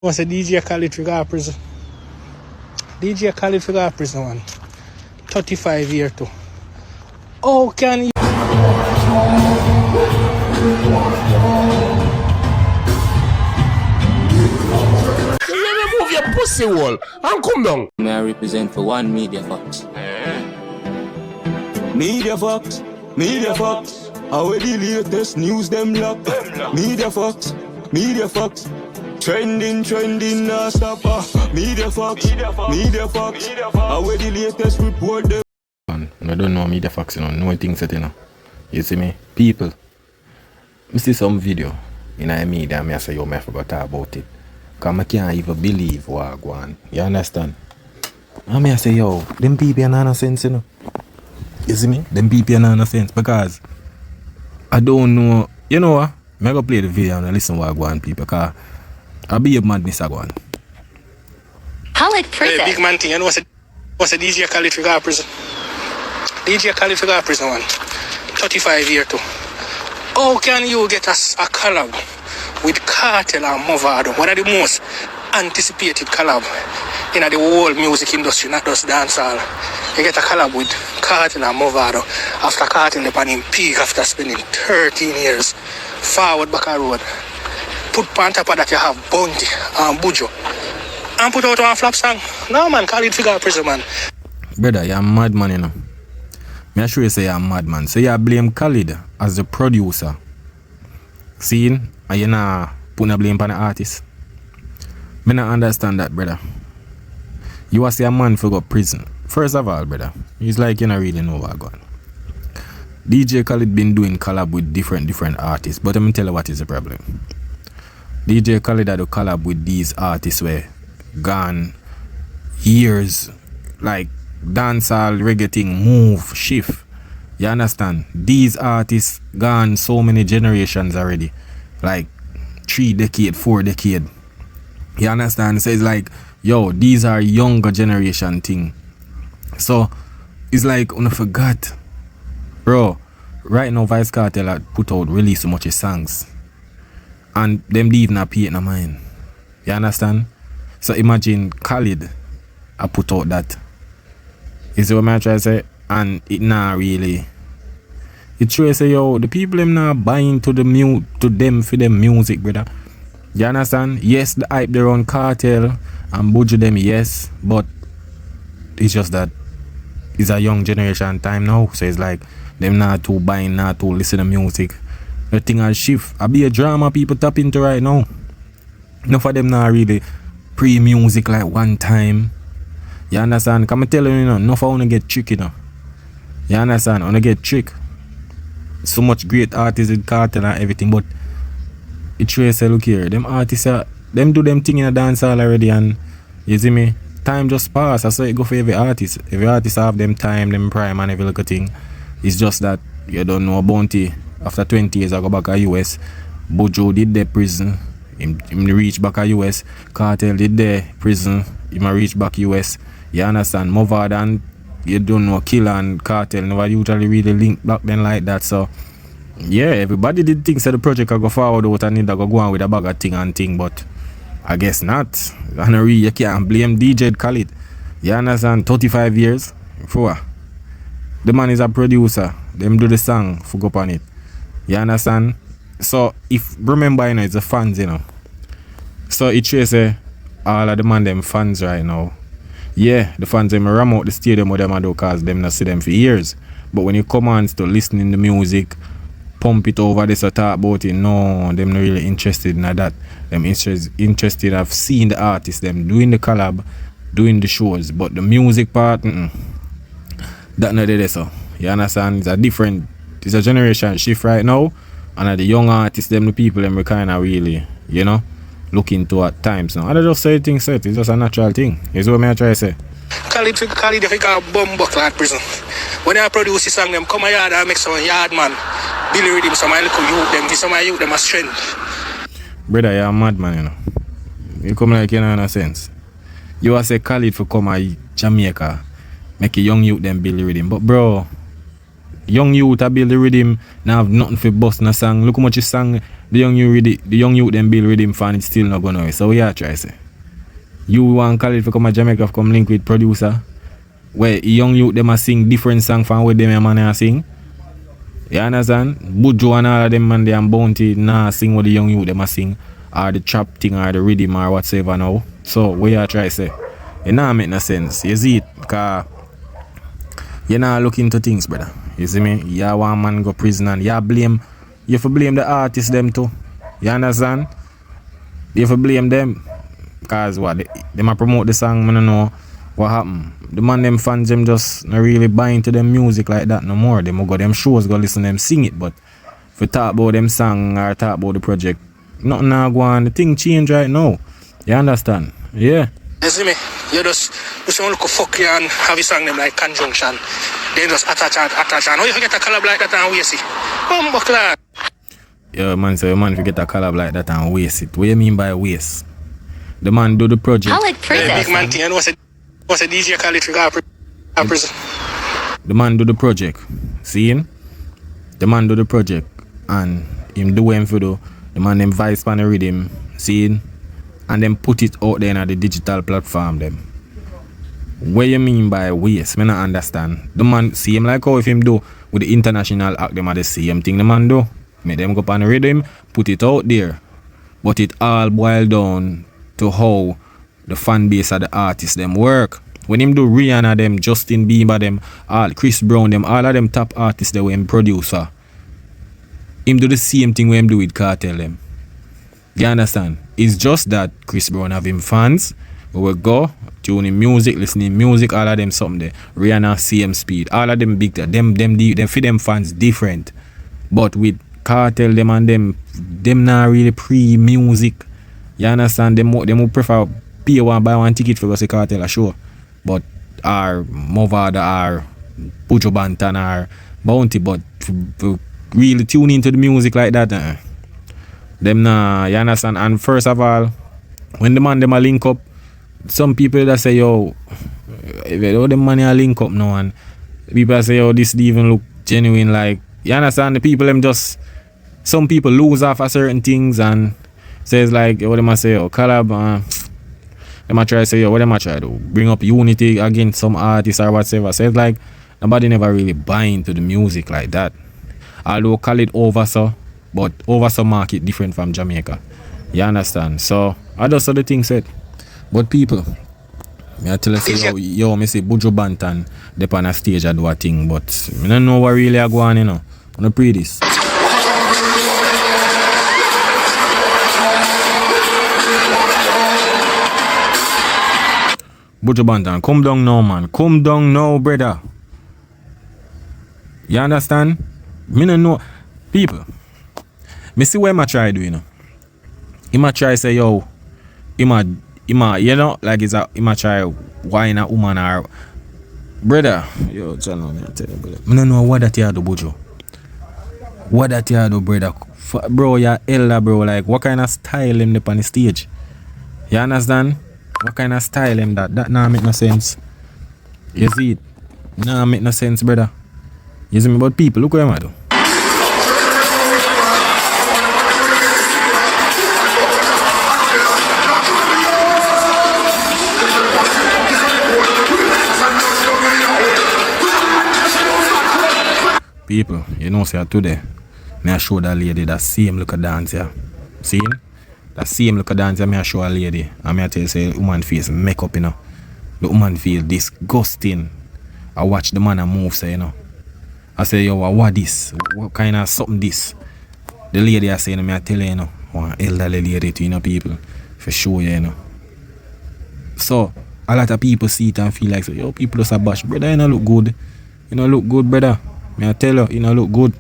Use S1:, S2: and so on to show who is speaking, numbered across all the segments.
S1: What's a DJ Khaled for go prison? DJ Khaled for go prison one. 35 years too. How can you?
S2: You remove your pussy wall and come down.
S3: May I represent for one Media Fox?
S4: Media Fox, Media Fox. Our the latest news them lock. Media Fox, Media Fox. Trending, nah stop. Media Fox, Media Fox. Our the latest report them.
S5: I don't know Media Fox, no things that You see me? People. I see some video in a media and I say, yo, I forgot about it. Because I can't even believe what I go on. You understand? And I say, yo, them people are not sense, You see me? Them people are not sense because I don't know. You know what? I'm going to play the video and listen what I go on, people, because I'll be a madness I go on.
S6: Khaled prison.
S1: Hey, big man thing, you know what's a DJ Khaled for go prison? DJ Khaled for go prison one. 35 years too. How can you get a collab with Cartel and Movado? One of the most anticipated collab in the whole music industry, not just dancehall. You get a collab with Cartel and Movado after Cartel upon him peak after spending 13 years forward back a road. Put on top of that you have Bounty and Buju. And put out one flop song. No man, Khaled figure prison man.
S5: Brother, you're a madman, Me sure you say you're a madman. So you blame Khaled as the producer. Seeing? And you not put a blame on the artist. Me not understand that, brother. You was a man for go prison. First of all, brother, it's like you don't really know what going on. DJ Khaled been doing collab with different artists, but let me tell you what is the problem. DJ Khaled had to collab with these artists where gone years, like dancehall, reggae thing, move, shift. You understand? These artists gone so many generations already. Like 3 decades, 4 decades. You understand? So it's like, yo, these are younger generation thing. So it's like, I forgot. Bro, right now Vice Cartel had put out, release so much songs. And them even appear in mind. You understand? So imagine Khaled I put out that. You see what I'm trying to say? And it not really. It shows say, yo, the people them not buying to them for them music, brother. You understand? Yes, the hype their own Cartel and Buju them, yes, but it's just that it's a young generation time now. So it's like them not too buying, not too listen to music. The thing has shift. I be a drama people tap into right now. Enough of them not really pre-music like one time. You understand? Come tell you, enough of them get tricked, You understand? When get tricked. So much great artists with Cartel and everything, but it shows say, look here, them artists them do them thing in a dancehall already, and you see me, time just pass. That's why it go for every artist. Every artist have them time, them prime and every little thing. It's just that you don't know Bounty. After 20 years I go back to US. Buju did the prison. Him reach back to US. Cartel did the prison. Him reach back US. You understand? Movard and you don't know Killer and Cartel never usually really link back then like that. So yeah, everybody did think that the project could go forward out and need to go on with a bag of thing, but I guess not. And you can't blame DJ Khaled. You understand? 35 years. For the man is a producer. Them do the song for go on it. You understand? So if remember, it's the fans, So it shows all of the man them fans right now. Yeah, the fans them ram out the stadium with them and do cause them not see them for years. But when you come on to listening to music, pump it over this or talk about it, no, them not really interested in that. Them interested of seeing the artists, them doing the collab, doing the shows. But the music part, that not there, so. You understand? It's a generation shift right now. And the young artists, them the people, them we kind of really, looking to at times now. I don't just say things set, it's just a natural thing. Is what I try to say.
S1: Khaled if you got a bomb buckler at prison. When I produce this song, them come a yard and make some yard man. Billy Rhythm, some little youth, them give some youth, them a strength.
S5: Brother, you're a madman, You come like you know no sense. You want to say Khaled for come to Jamaica, make a young youth them Billy Rhythm. But bro, Young youth a build the rhythm, now have nothing for bust in a song. Look how much you sang the young youth them build rhythm fan, it's still not gonna away. So we are try say. You want Khaled to come to Jamaica come link with producer. Where young youth them a sing different song from what them a man a sing. You understand? Buju and all of them man they and Bounty nah sing what the young youth them a sing. Or the trap thing or the rhythm or whatsoever now. So we are try say. It nah make no sense. You see it? Cause you not look into things, brother. You see me? You want man go prison and you have to blame the artists them too. You understand? You have to blame them. Cause what they might promote the song, I don't know what happened. The man them fans them just not really buying to them music like that no more. They will go them shows, go listen to them sing it, but if you talk about them song or talk about the project, nothing now go on. The thing change right now. You understand? Yeah.
S1: You see me? You just look fuck you and have a song them like conjunction. Then just attach and. How you forget a collab like that and waste it? Buckler.
S5: Yeah, man, so your man forget a collab like that and waste it. What you mean by waste? The man do the project.
S6: Khaled
S1: Big man thing, and what's a DJ Khaled for prison?
S5: The man do the project. See him? The man do the project and him do him for the man them vice pan the rhythm. See him? And then put it out there on the digital platform them. What you mean by waste? Me not understand. The man see him like how if him do with the international act them are the same thing the man do. Make them go up on the rhythm, put it out there. But it all boil down to how the fan base of the artists them work. When him do Rihanna them, Justin Bieber them, all Chris Brown them, all of them top artists that were him producer. Him do the same thing when him do with Cartel them. You understand? It's just that Chris Brown have him fans who will go tuning music, listening music, all of them something there. Rihanna same speed. All of them big them for them fans different. But with Cartel them and them not really pre-music. You understand? Them will prefer pay one buy one ticket for go see Cartel a show. But our Movada or Buju Banton or Bounty, but for really tune into the music like that. Them nah, you understand? And first of all, when the man them a link up, some people that say, yo, if the money a link up now, and people say, yo, this even look genuine, like, you understand? The people them just, some people lose off of certain things and says like, what them a say, yo, Callob, them a try to say, yo, what them a try to bring up unity against some artists or whatever. So it's like, nobody never really buying to the music like that. Although Khaled oversaw, but oversaw market different from Jamaica. You understand? So, I just saw the thing said. But people, I tell you, say, yo, me say Buju Banton, they on a stage I do a thing, but I don't know what really I go on, you know. I'm gonna pray this. Buju Banton, come down now, man. Come down now, brother. You understand? Me no know. People, me see what I try do, you know. He might try say, yo, he might, you know, like it's a, he might try wine a woman or, brother, yo, tell me, I tell you, brother. I don't know what that you do, Buju. What that you do, brother. Bro, you're elder, bro. Like, what kind of style him up on the stage? You understand? What kind of style him that? That nah make no sense. You see it? Nah make no sense, brother. You see me? But people, look what I do. People, you know, say today, me I show that lady that same look of dance here. See? That same look of dance here, me I show a lady. And me I tell you, say, woman face makeup, you know. The woman feel disgusting. I watch the man and move, say, you know. I say, yo, what this? What kind of something this? The lady I say, you know, me I tell you, you know, one elderly lady to, you know, people. For sure, you know. So, a lot of people see it and feel like, so, yo, people just a bash. Brother, you know, look good. You know, look good, brother. Me I tell you know, look good.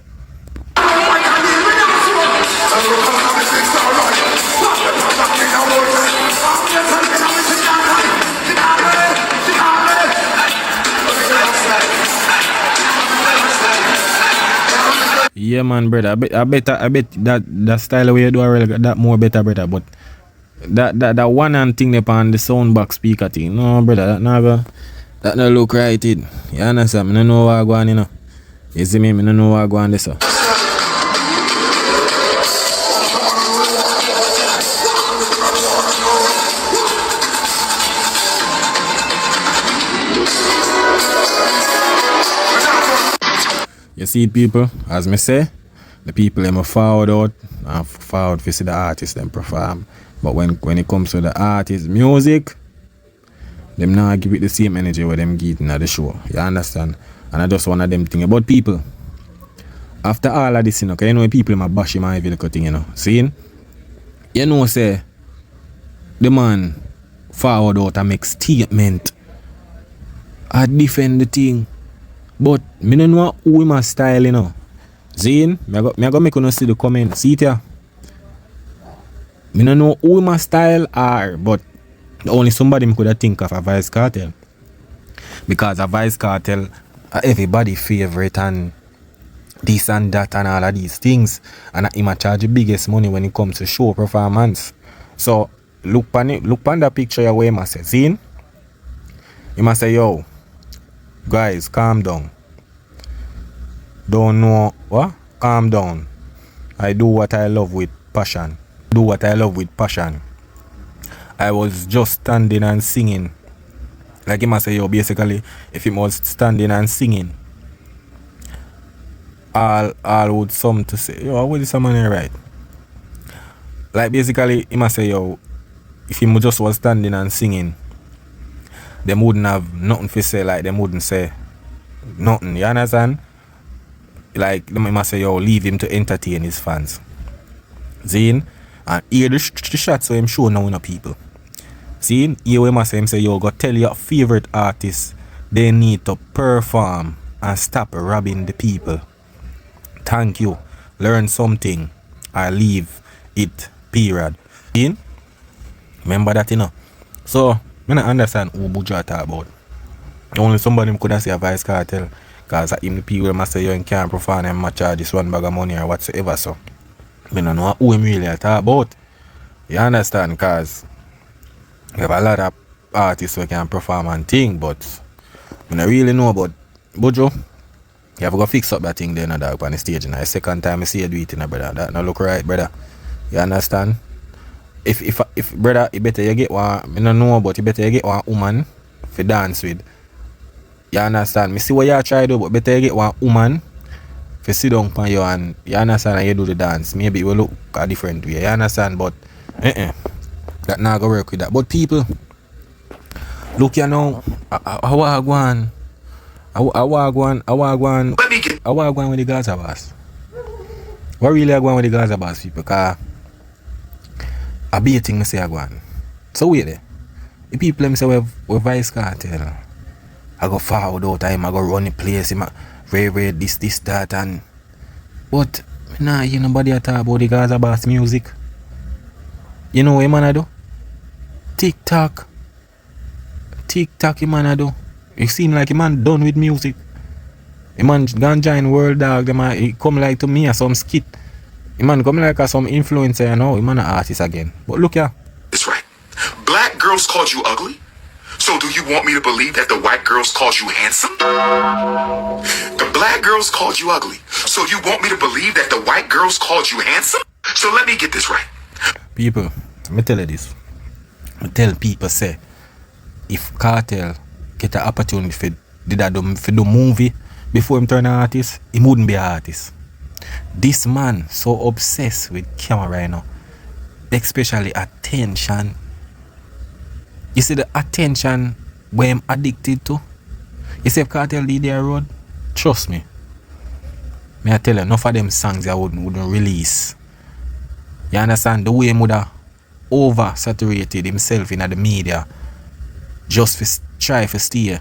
S5: Yeah, man, brother. I bet that style way you do that more better, brother. But that one hand thing upon the sound box speaker thing, no, brother, that no look right. It. You understand? I don't know what I go on, you know. You see me? I don't know what I go on this. You see people, as me say, the people them forward out and forward to see the artists them perform. But when it comes to the artist music, them not give it the same energy where them getting at the show. You understand? And I just one of them thing about people. After all of this, you know, cause you know people my bash him and every little thing, you know. Seeing? You know say the man forward out and make statement. I defend the thing. But me don't know who my style, you know. Zane, me go make you see the comment. See it here. Me don't know who my style are, but only somebody me could have think of a Vice Cartel. Because a Vice Cartel everybody favorite and this and that and all of these things. And he might charge the biggest money when it comes to show performance. So look on that picture where he must say, Zane. He must say, yo, guys, calm down. Don't know what? Calm down. I do what I love with passion. Do what I love with passion. I was just standing and singing. Like he must say, yo, basically, if he was standing and singing, all would some to say, yo, what is someone here right? Like basically, he must say, yo, if he just was standing and singing, them wouldn't have nothing to say, like them wouldn't say nothing, you understand? Like them must say, yo, leave him to entertain his fans. Zine, and hear the shots so him show now in people. See, here we must say, yo, go tell your favorite artists they need to perform and stop robbing the people. Thank you. Learn something. I leave it. Period. In? Remember that, you know. So, I don't understand who Buju talk about. Only somebody could say a Vice Cartel. Because even the people must say you can't perform and match charge this one bag of money or whatsoever. So, I don't know who him really talk about. You understand? Because we have a lot of artists who can perform and thing, but I don't really know about Buju. You have to go fix up that thing there, no, dog, on the stage. The second time I see you do it, brother. That no look right, brother. You understand? If brother, you better you get one, I don't know, but you better you get one woman to dance with. You understand? Me see what you try to do, but better you get one woman to sit down on you and you understand and you do the dance. Maybe it will look a different way. You understand? But that not gonna work with that. But people, look, you know, how I go on. I want with the Gaza boss. What really I go with the Gaza boss, people? Because I be a thing I say I go on. So wait there. The people them say we Vice Cartel. I go forward all time, I go run the place, red this, that and but nah, you nobody talk about the Gaza boss music. You know what man I do? TikTok, man I do. It seem like a man done with music. A man gone join World Dog, he come like to me as some skit. A man come like as some influencer, you know, a man an artist again. But look here.
S7: It's right. Black girls called you ugly? So do you want me to believe that the white girls called you handsome? The black girls called you ugly. So you want me to believe that the white girls called you handsome? So let me get this right.
S5: People, let me tell you this. I tell people say, if Cartel get an opportunity for do movie before him turn an artist, he wouldn't be an artist. This man so obsessed with camera right now, especially attention. You see the attention where I'm addicted to? You see if Cartel lead their road, trust me. May I tell you, enough of them songs I wouldn't release. You understand? The way he would have oversaturated himself in the media just to try to stay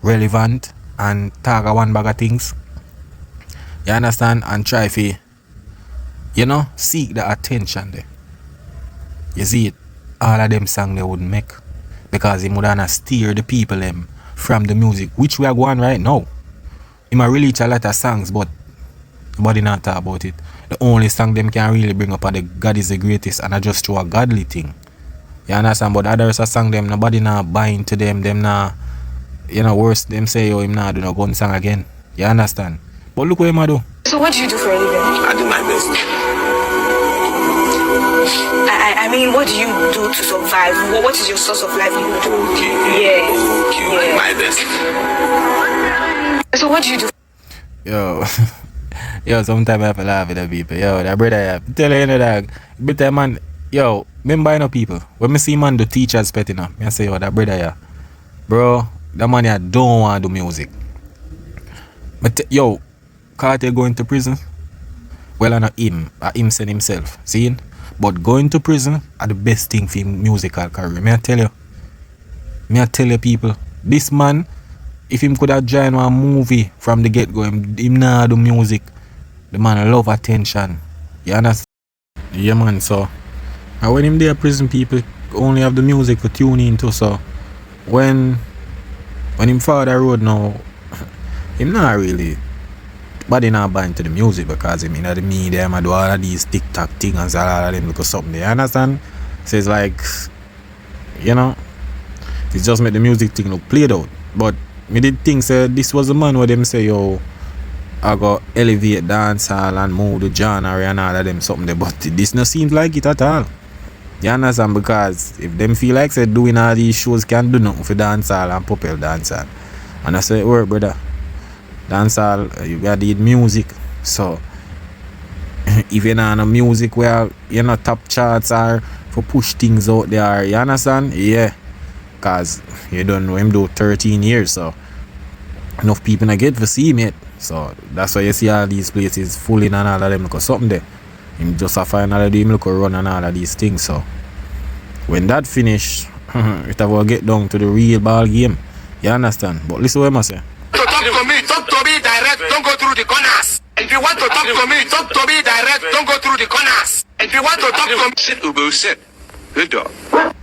S5: relevant and talk a one bag of things. You understand? And try to, you know, seek the attention there. You see it? All of them songs they wouldn't make. Because he would have steer the people them from the music, which we are going right now. He might release a lot of songs, but nobody not talk about it. The only song them can really bring up are the God is the greatest and I just show a godly thing. You understand? But others a song them, nobody not buying to them not, you know, worse, them say, yo, him not do no gun song again. You understand? But look what him a do.
S8: So what do you do for a living?
S9: I do my best.
S8: I mean, what do you do to survive? What is your source of livelihood?
S9: Okay.
S8: Yeah.
S9: My best.
S8: So what do you do?
S5: Yo. Yo, sometimes I have to laugh at the people. Yo, that brother, yeah. Tell you, dog. But man, yo, remember, people. When I see man do teachers pet, I say, yo, that brother, yeah. Bro, that man, yeah, don't want to do music. But, yo, Carter going to prison? Well, not him. Him send himself. See? But going to prison are the best thing for him musical career. May I tell you, people, this man, if him could have joined one movie from the get-go, him nah do music. The man love attention. You understand? Yeah, man, so. And when him there prison, people only have the music to tune into, so. When him follow the road now, him not really. But he not buying to the music because him in the media, him do all of these TikTok things and all of them look something. You understand? So it's like, you know, it's just make the music thing look played out. But me did think say this was the man where them say, yo, I go elevate dancehall and move the genre and all of them something there. But this no seems like it at all. You understand? Because if them feel like say doing all these shows can do nothing for dancehall and propel dancehall. And I say, work, brother. Dancehall, you gotta need music. So if you're not on music where you're not top charts or for push things out there, you understand? Yeah. Cause you don't know him do 13 years, so enough people not get to see him yet. So that's why you see all these places full in and all of them look something there. Him just a find all of them look run and all of these things. So when that finish, it will get down to the real ball game. You understand? But listen what I say.
S9: Talk to me direct, don't go through the corners. If you want to talk to me direct, don't go through the corners. If you want to talk to me, sit, Ubu, sit. Good dog.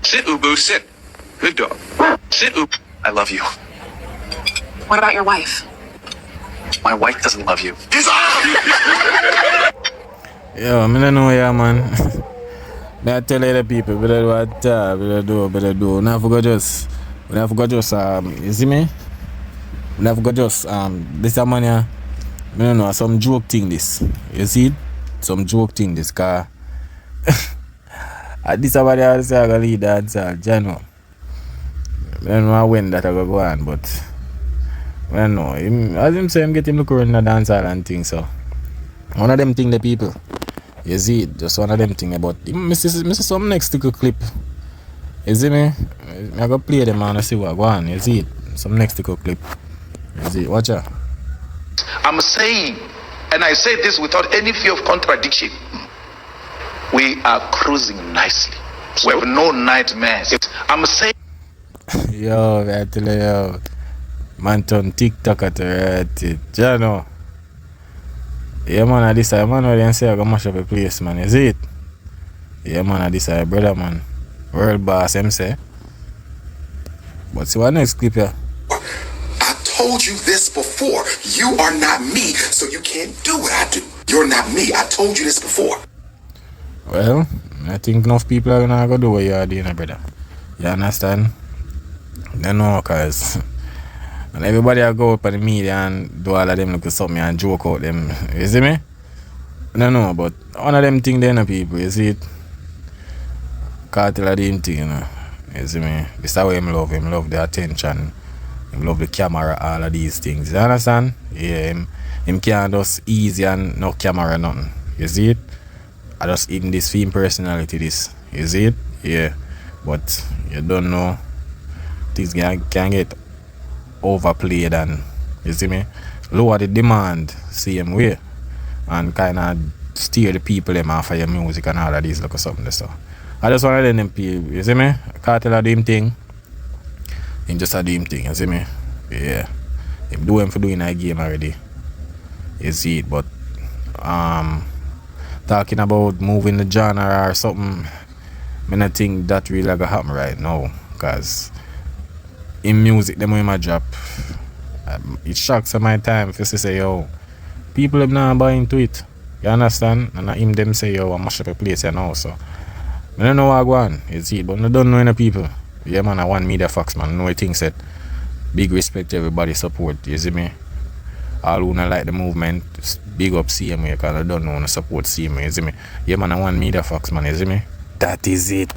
S9: Sit, Ubu, sit. Good dog. Sit, Ubu. I love you.
S8: What about your wife?
S9: My wife doesn't love you.
S5: Yo, I don't know, yeah, man. I tell you the people, better do what, better do. Now I forgot just, you see me? Now I forgot just, this a man here, I don't know, some joke thing this. You see it? Some joke thing this, car. This somebody else say I go lead dancer, Jano. I don't know when that I go on, but I don't know. As him say, him get him look around the dancer and things, so. One of them thing the people. You see it? Just one of them thing about me see some next to clip. You see me? I go play them and I see what go on. You see it? Some next to clip. You see it? Watch out.
S9: I'm saying, and I say this without any fear of contradiction, we are cruising nicely. We have no nightmares. I'm saying.
S5: Yo, I tell you, yo. Banton TikTok at the right, you know. Yeah, man, at this time, man, what they say I go mash up a place, man. You see it? Yeah, man, at this time, brother, man. World boss, him say. But see what next clip here?
S7: I told you this before. You are not me, so you can't do what I do. You're not me. I told you this before.
S5: Well, I think enough people are gonna go do what you are doing, brother. You understand? They know, cause and everybody will go up on the media and do all of them look at something and joke out them. You see me? I don't know, but one of them things they know people, you see it? Cartel of them thing, you know. You see me? This is how him love the attention. Him love the camera, all of these things. You understand? Yeah, him can't just easy and no camera nothing. You see it? I just in this film personality this. You see it? Yeah. But you don't know. Things can get overplayed and you see me lower the demand same way and kind of steer the people them off of your music and all of these look or something so I just want to let them people you see me Cartel a do him thing him just a do him thing you see me yeah him do him for doing a game already you see it but talking about moving the genre or something I don't think that really gonna happen right now because in music, them when I drop, it shocks at my time if you say, yo, people have not buying into it. You understand? And him them say, yo, I mash up a place here now. So, I don't know what I go on, you see, but I don't know any people. Yeah, man, I want media facts, man. I know things that big respect to everybody support, you see me? all who not like the movement, big up CMA, because I don't know, support CMA, you see me? Yeah, man, I want Media Fox, man, you see me? That is it.